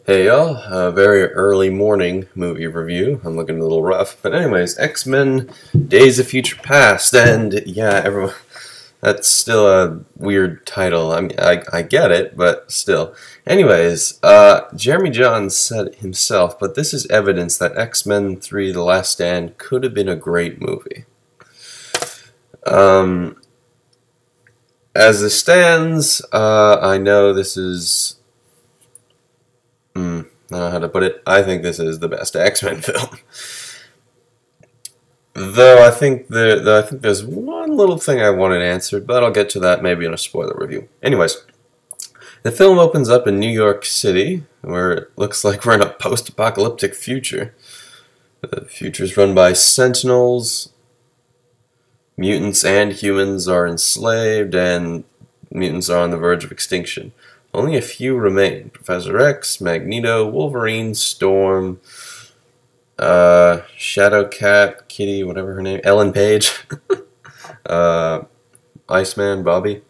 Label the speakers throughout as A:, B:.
A: Hey y'all, a very early morning movie review. I'm looking a little rough. But anyways, X-Men Days of Future Past, and yeah, everyone, that's still a weird title. I mean, I get it, but still. Anyways, Jeremy Jahns said himself, but this is evidence that X-Men 3 The Last Stand could have been a great movie. As it stands, I know this is... I don't know how to put it. I think this is the best X-Men film. Though I think there's one little thing I wanted answered, but I'll get to that maybe in a spoiler review. Anyways, the film opens up in New York City, where it looks like we're in a post-apocalyptic future. The future's run by Sentinels. Mutants and humans are enslaved, and mutants are on the verge of extinction. Only a few remain: Professor X, Magneto, Wolverine, Storm, Shadowcat, Kitty, whatever her name, Ellen Page, Iceman, Bobby,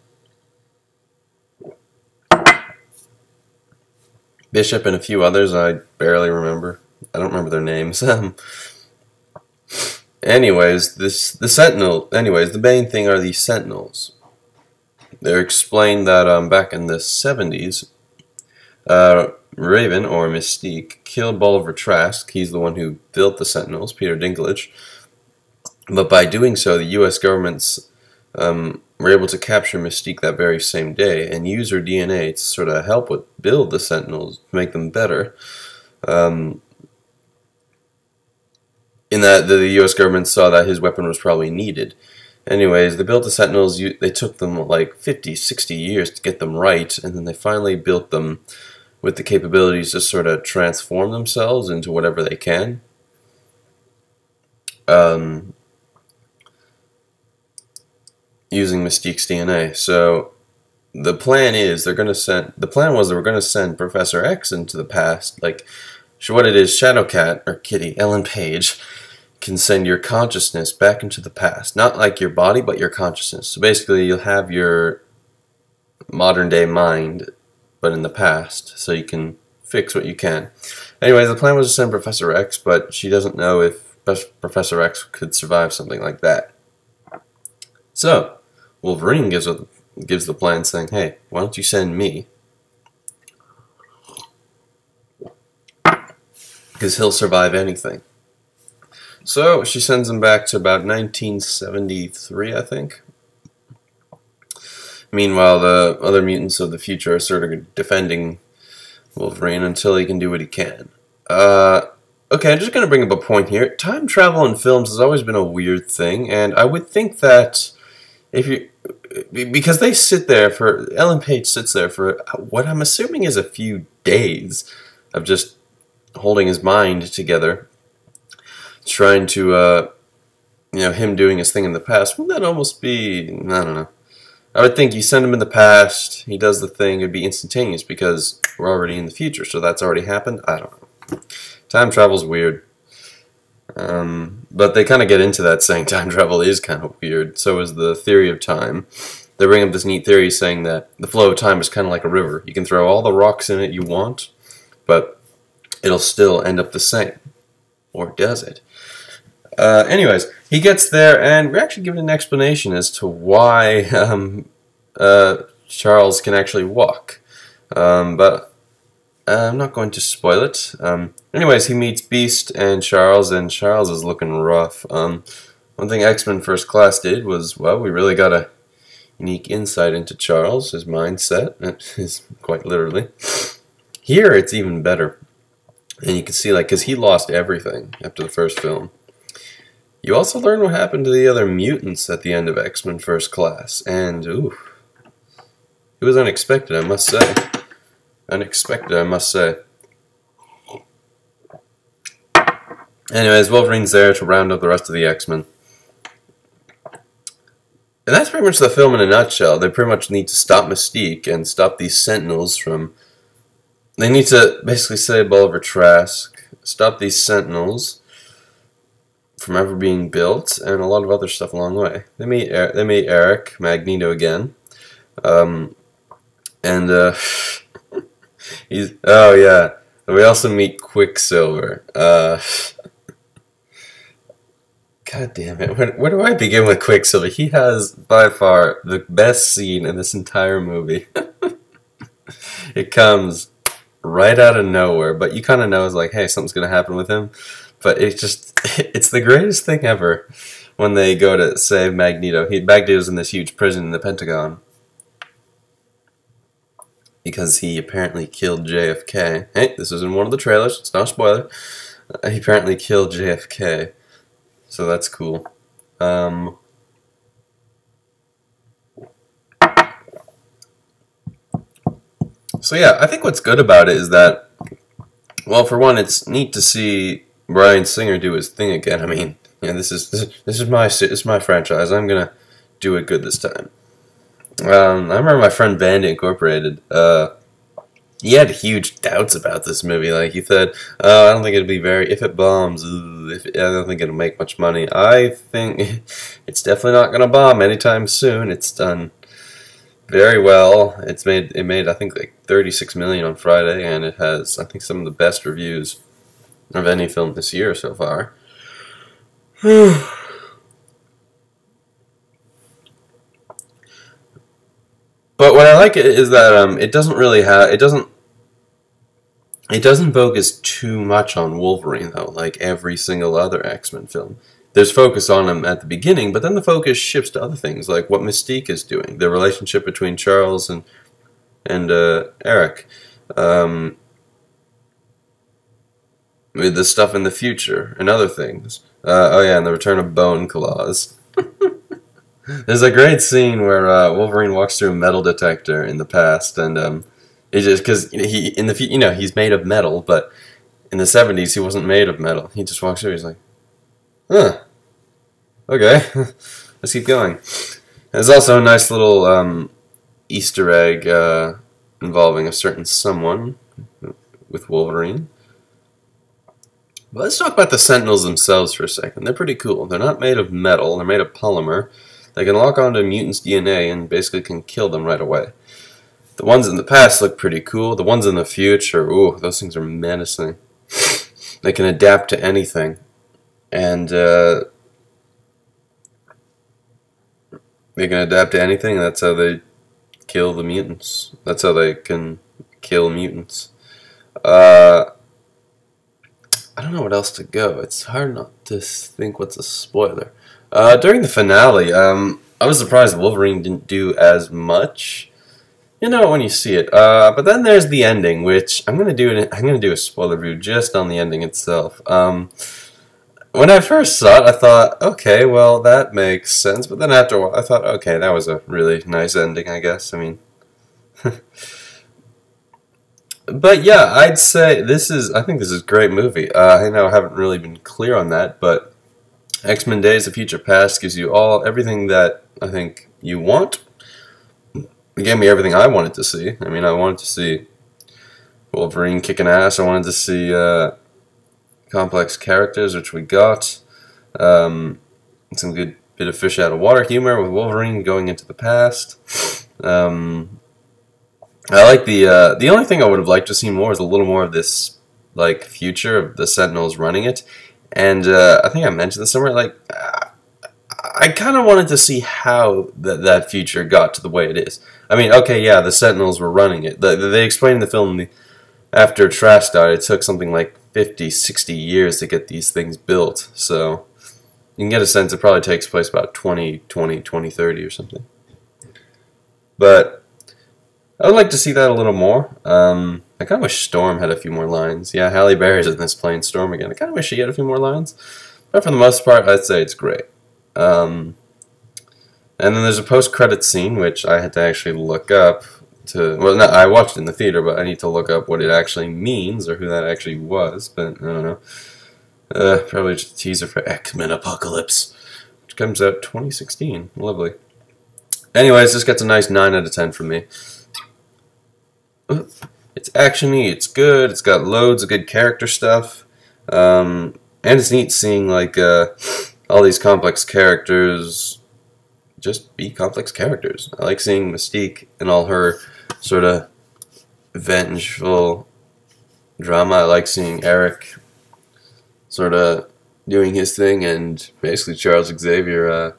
A: Bishop, and a few others I barely remember. I don't remember their names. Anyways, the main thing are these Sentinels. They're explained that back in the 70s, Raven, or Mystique, killed Bolivar Trask. He's the one who built the Sentinels, Peter Dinklage. But by doing so, the U.S. governments were able to capture Mystique that very same day and use her DNA to sort of help build the Sentinels, make them better. In that the U.S. government saw that his weapon was probably needed. Anyways, they built the Sentinels. They took them like 50, 60 years to get them right, and then they finally built them with the capabilities to sort of transform themselves into whatever they can. Using Mystique's DNA. So the plan is they were going to send Professor X into the past. Like, what it is, Shadowcat, or Kitty, Ellen Page, can send your consciousness back into the past. Not like your body, but your consciousness. So basically, you'll have your modern day mind, but in the past, so you can fix what you can. Anyways, the plan was to send Professor X, but she doesn't know if Professor X could survive something like that. So, Wolverine gives the plan, saying, hey, why don't you send me? Because he'll survive anything. So she sends him back to about 1973, I think. Meanwhile, the other mutants of the future are sort of defending Wolverine until he can do what he can. Okay, I'm just going to bring up a point here. Time travel in films has always been a weird thing, and I would think that because they sit there Ellen Page sits there for what I'm assuming is a few days of just holding his mind together, trying to, him doing his thing in the past. Wouldn't that almost be, I don't know. I would think you send him in the past, he does the thing, it'd be instantaneous because we're already in the future, so that's already happened? I don't know. Time travel's weird. But they kind of get into that saying time travel is kind of weird. So is the theory of time. They bring up this neat theory saying that the flow of time is kind of like a river. You can throw all the rocks in it you want, but it'll still end up the same. Or does it? Anyways, he gets there, and we're actually given an explanation as to why Charles can actually walk. But I'm not going to spoil it. Anyways, he meets Beast and Charles is looking rough. One thing X-Men First Class did was, well, we really got a unique insight into Charles, his mindset, quite literally. Here, it's even better. And you can see, like, because he lost everything after the first film. You also learn what happened to the other mutants at the end of X-Men First Class. And, ooh, it was unexpected, I must say. Unexpected, I must say. Anyways, Wolverine's there to round up the rest of the X-Men. And that's pretty much the film in a nutshell. They pretty much need to stop Mystique and stop these Sentinels from... They need to basically save Bolivar Trask, stop these Sentinels from ever being built, and a lot of other stuff along the way. They meet Eric, Magneto again. He's... Oh, yeah. We also meet Quicksilver. God damn it. Where do I begin with Quicksilver? He has, by far, the best scene in this entire movie. It comes right out of nowhere, but you kind of know it's like, hey, something's going to happen with him. But it's the greatest thing ever when they go to save Magneto. Magneto's in this huge prison in the Pentagon because he apparently killed JFK. Hey, this is in one of the trailers. It's not a spoiler. He apparently killed JFK. So that's cool. So yeah, I think what's good about it is that, well, for one, it's neat to see Bryan Singer do his thing again. I mean, yeah, this is my franchise. I'm gonna do it good this time. I remember my friend Bandy Incorporated. He had huge doubts about this movie. Like he said, I don't think it'll be very. If it bombs, I don't think it'll make much money. I think it's definitely not gonna bomb anytime soon. It's done very well. It made I think like 36 million on Friday, and it has I think some of the best reviews of any film this year so far. But what I like is that it doesn't focus too much on Wolverine though, like every single other X-Men film. There's focus on him at the beginning, but then the focus shifts to other things, like what Mystique is doing, the relationship between Charles and Eric, with the stuff in the future and other things. Oh yeah, and the return of Bone Claws. There's a great scene where Wolverine walks through a metal detector in the past, and it just because he's made of metal, but in the 70s he wasn't made of metal. He just walks through. He's like, huh, okay, let's keep going. There's also a nice little Easter egg involving a certain someone with Wolverine. But let's talk about the Sentinels themselves for a second. They're pretty cool. They're not made of metal. They're made of polymer. They can lock onto mutants' DNA and basically can kill them right away. The ones in the past look pretty cool. The ones in the future, ooh, those things are menacing. They can adapt to anything. And they can adapt to anything. That's how they kill the mutants. That's how they can kill mutants. I don't know what else to go. It's hard not to think what's a spoiler. During the finale, I was surprised that Wolverine didn't do as much. You know when you see it. But then there's the ending, which I'm gonna do a spoiler review just on the ending itself. When I first saw it, I thought, okay, well that makes sense. But then after a while, I thought, okay, that was a really nice ending, I guess. I mean. But yeah, I'd say I think this is a great movie. I know I haven't really been clear on that, but X-Men Days of Future Past gives you everything that I think you want. It gave me everything I wanted to see. I mean, I wanted to see Wolverine kicking ass. I wanted to see complex characters, which we got. Some good bit of fish out of water humor with Wolverine going into the past. I like the only thing I would have liked to see more is a little more of this like future of the Sentinels running it, and I think I mentioned this somewhere. Like I kind of wanted to see how that future got to the way it is. I mean, okay, yeah, the Sentinels were running it. They explained in the film after Trask died, it took something like 50, 60 years to get these things built. So you can get a sense it probably takes place about 2030 or something. But I would like to see that a little more. I kind of wish Storm had a few more lines. Yeah, Halle Berry's in this playing Storm again. I kind of wish she had a few more lines. But for the most part, I'd say it's great. And then there's a post-credit scene, which I had to actually look up. Well, no, I watched it in the theater, but I need to look up what it actually means, or who that actually was. But, I don't know. Probably just a teaser for X-Men Apocalypse, which comes out 2016. Lovely. Anyways, this gets a nice 9 out of 10 from me. It's actiony, it's good, it's got loads of good character stuff, and it's neat seeing like all these complex characters just be complex characters. I like seeing Mystique and all her sort of vengeful drama. I like seeing Eric sort of doing his thing, and basically Charles Xavier.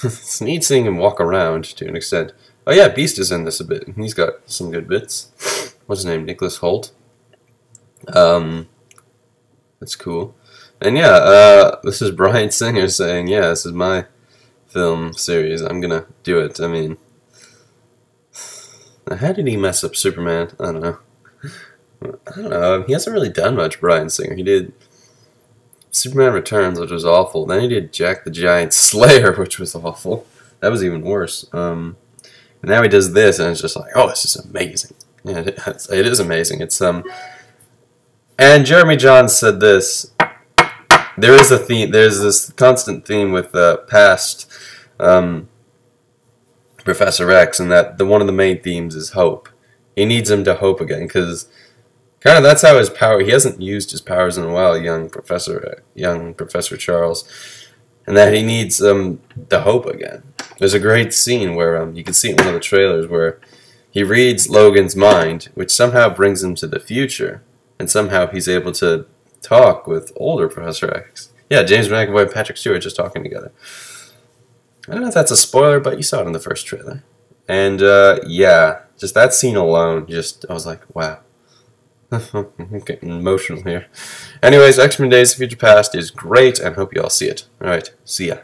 A: It's neat seeing him walk around to an extent. Oh yeah, Beast is in this a bit. He's got some good bits. What's his name? Nicholas Hoult. That's cool. And yeah, this is Bryan Singer saying, yeah, this is my film series. I'm gonna do it. I mean, how did he mess up Superman? I don't know. I don't know. He hasn't really done much, Bryan Singer. He did Superman Returns, which was awful. Then he did Jack the Giant Slayer, which was awful. That was even worse. And now he does this, and it's just like, oh, this is amazing. Yeah, it is amazing. It's And Jeremy Jahns said this. There is a theme. There's this constant theme with past Professor X, and that one of the main themes is hope. He needs him to hope again, because kind of that's how his power. He hasn't used his powers in a while, young Professor Charles, and that he needs the hope again. There's a great scene where you can see it in one of the trailers where he reads Logan's mind, which somehow brings him to the future, and somehow he's able to talk with older Professor X. Yeah, James McAvoy and Patrick Stewart just talking together. I don't know if that's a spoiler, but you saw it in the first trailer. And yeah, just that scene alone, I was like, wow. I'm getting emotional here. Anyways, X-Men Days of Future Past is great, and hope you all see it. Alright, see ya.